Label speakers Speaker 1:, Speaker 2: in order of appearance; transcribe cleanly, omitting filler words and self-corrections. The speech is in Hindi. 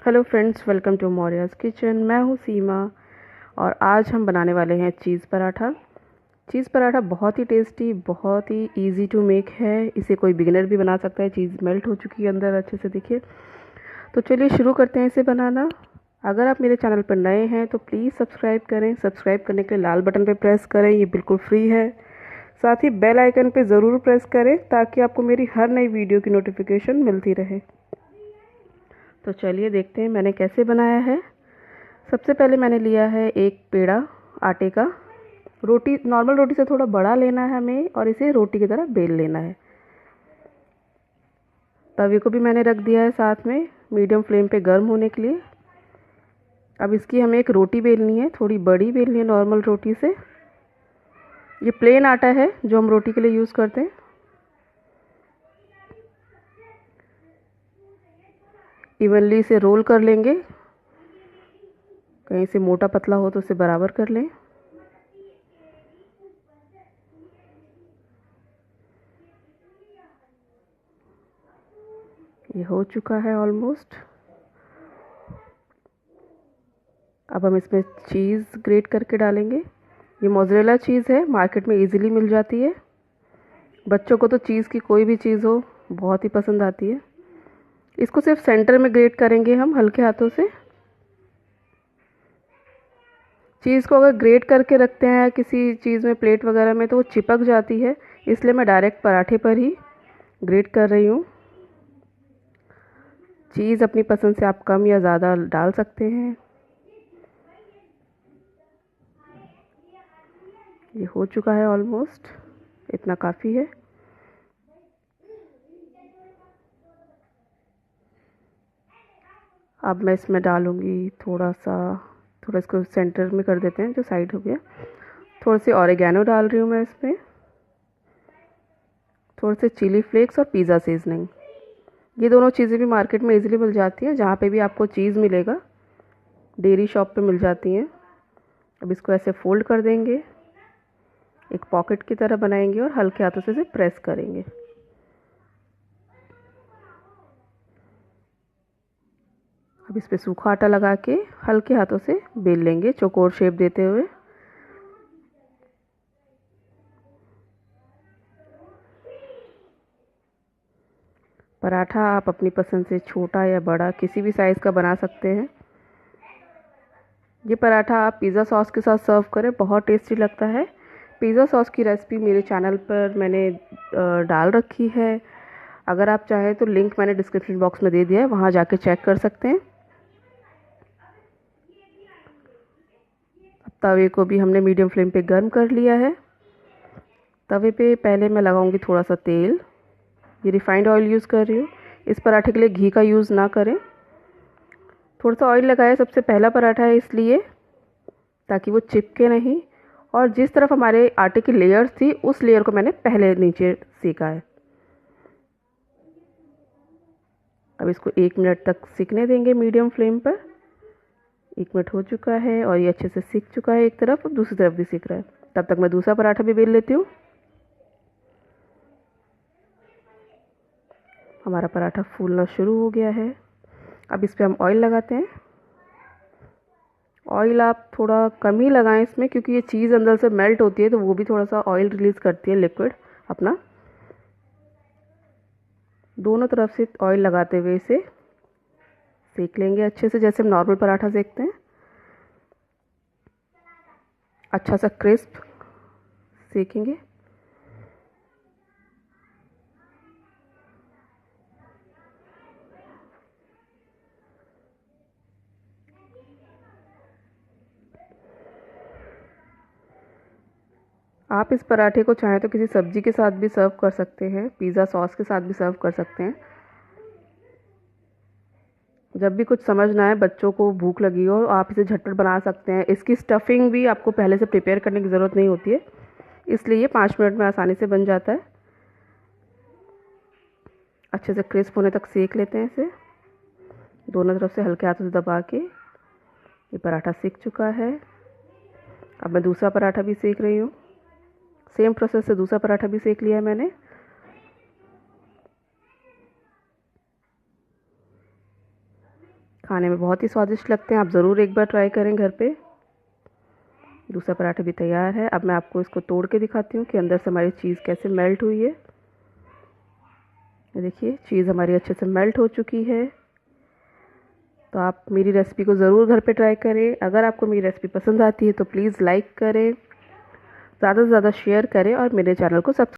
Speaker 1: Hello friends, welcome to Maurya's kitchen. मैं हूँ सीमा और आज हम बनाने वाले हैं चीज़ पराठा। चीज़ पराठा बहुत ही टेस्टी, बहुत ही इजी टू मेक है। इसे कोई बिगिनर भी बना सकता है। चीज़ मेल्ट हो चुकी है अंदर अच्छे से, देखिए। तो चलिए शुरू करते हैं इसे बनाना। अगर आप मेरे चैनल पर नए हैं तो प्लीज़ सब्सक्राइब करें। सब्सक्राइब करने के लिए लाल बटन पर प्रेस करें, ये बिल्कुल फ्री है। साथ ही बेल आइकन पर ज़रूर प्रेस करें ताकि आपको मेरी हर नई वीडियो की नोटिफिकेशन मिलती रहे। तो चलिए देखते हैं मैंने कैसे बनाया है। सबसे पहले मैंने लिया है एक पेड़ा आटे का। रोटी, नॉर्मल रोटी से थोड़ा बड़ा लेना है हमें और इसे रोटी की तरह बेल लेना है। तवे को भी मैंने रख दिया है साथ में, मीडियम फ्लेम पे गर्म होने के लिए। अब इसकी हमें एक रोटी बेलनी है, थोड़ी बड़ी बेलनी है नॉर्मल रोटी से। ये प्लेन आटा है जो हम रोटी के लिए यूज़ करते हैं। इवनली इसे रोल कर लेंगे, कहीं से मोटा पतला हो तो उसे बराबर कर लें। ये हो चुका है ऑलमोस्ट। अब हम इसमें चीज़ ग्रेट करके डालेंगे। ये मोज़रेला चीज़ है, मार्केट में इजीली मिल जाती है। बच्चों को तो चीज़ की कोई भी चीज़ हो बहुत ही पसंद आती है। इसको सिर्फ सेंटर में ग्रेट करेंगे हम हल्के हाथों से। चीज़ को अगर ग्रेट करके रखते हैं किसी चीज़ में, प्लेट वगैरह में, तो वो चिपक जाती है। इसलिए मैं डायरेक्ट पराठे पर ही ग्रेट कर रही हूँ। चीज़ अपनी पसंद से आप कम या ज़्यादा डाल सकते हैं। ये हो चुका है ऑलमोस्ट, इतना काफ़ी है। अब मैं इसमें डालूँगी थोड़ा इसको सेंटर में कर देते हैं, जो साइड हो गया। थोड़ी सी ऑरिगेनो डाल रही हूँ मैं इसमें, थोड़े से चिली फ्लेक्स और पिज़्ज़ा सीजनिंग। ये दोनों चीज़ें भी मार्केट में इजीली मिल जाती हैं, जहाँ पे भी आपको चीज़ मिलेगा डेयरी शॉप पे मिल जाती हैं। अब इसको ऐसे फोल्ड कर देंगे, एक पॉकेट की तरह बनाएंगे और हल्के हाथों से इसे प्रेस करेंगे। अब इस पे सूखा आटा लगा के हल्के हाथों से बेल लेंगे, चौकोर शेप देते हुए। पराठा आप अपनी पसंद से छोटा या बड़ा किसी भी साइज़ का बना सकते हैं। ये पराठा आप पिज़्ज़ा सॉस के साथ सर्व करें, बहुत टेस्टी लगता है। पिज़्ज़ा सॉस की रेसिपी मेरे चैनल पर मैंने डाल रखी है। अगर आप चाहें तो लिंक मैंने डिस्क्रिप्शन बॉक्स में दे दिया है, वहाँ जाके चेक कर सकते हैं। अब तवे को भी हमने मीडियम फ्लेम पे गर्म कर लिया है। तवे पे पहले मैं लगाऊंगी थोड़ा सा तेल। ये रिफाइंड ऑयल यूज़ कर रही हूँ। इस पराठे के लिए घी का यूज़ ना करें। थोड़ा सा ऑयल लगाया, सबसे पहला पराठा है इसलिए, ताकि वो चिपके नहीं। और जिस तरफ हमारे आटे की लेयर्स थी उस लेयर को मैंने पहले नीचे सेका है। अब इसको 1 मिनट तक सीखने देंगे मीडियम फ्लेम पर। 1 मिनट हो चुका है और ये अच्छे से सीख चुका है एक तरफ, अब दूसरी तरफ भी सीख रहा है। तब तक मैं दूसरा पराठा भी बेल लेती हूँ। हमारा पराठा फूलना शुरू हो गया है। अब इस पर हम ऑयल लगाते हैं। ऑयल आप थोड़ा कम ही लगाएं इसमें, क्योंकि ये चीज़ अंदर से मेल्ट होती है तो वो भी थोड़ा सा ऑयल रिलीज़ करती है, लिक्विड अपना। दोनों तरफ से ऑयल लगाते हुए इसे सेक लेंगे अच्छे से, जैसे हम नॉर्मल पराठा सेकते हैं। अच्छा सा क्रिस्प सेकेंगे। आप इस पराठे को चाहें तो किसी सब्जी के साथ भी सर्व कर सकते हैं, पिज़्ज़ा सॉस के साथ भी सर्व कर सकते हैं। जब भी कुछ समझ ना आए, बच्चों को भूख लगी हो, आप इसे झटपट बना सकते हैं। इसकी स्टफिंग भी आपको पहले से प्रिपेयर करने की ज़रूरत नहीं होती है, इसलिए ये 5 मिनट में आसानी से बन जाता है। अच्छे से क्रिस्प होने तक सेक लेते हैं इसे, दोनों तरफ से हल्के हाथों से दबा के। ये पराठा सीख चुका है। अब मैं दूसरा पराठा भी सेक रही हूँ। सेम प्रोसेस से दूसरा पराठा भी सेक लिया है मैंने। खाने में बहुत ही स्वादिष्ट लगते हैं। आप ज़रूर एक बार ट्राई करें घर पे। दूसरा पराठा भी तैयार है। अब मैं आपको इसको तोड़ के दिखाती हूँ कि अंदर से हमारी चीज़ कैसे मेल्ट हुई है। देखिए चीज़ हमारी अच्छे से मेल्ट हो चुकी है। तो आप मेरी रेसिपी को ज़रूर घर पे ट्राई करें। अगर आपको मेरी रेसिपी पसंद आती है तो प्लीज़ लाइक करें, ज़्यादा से ज़्यादा शेयर करें और मेरे चैनल को सब्सक्राइब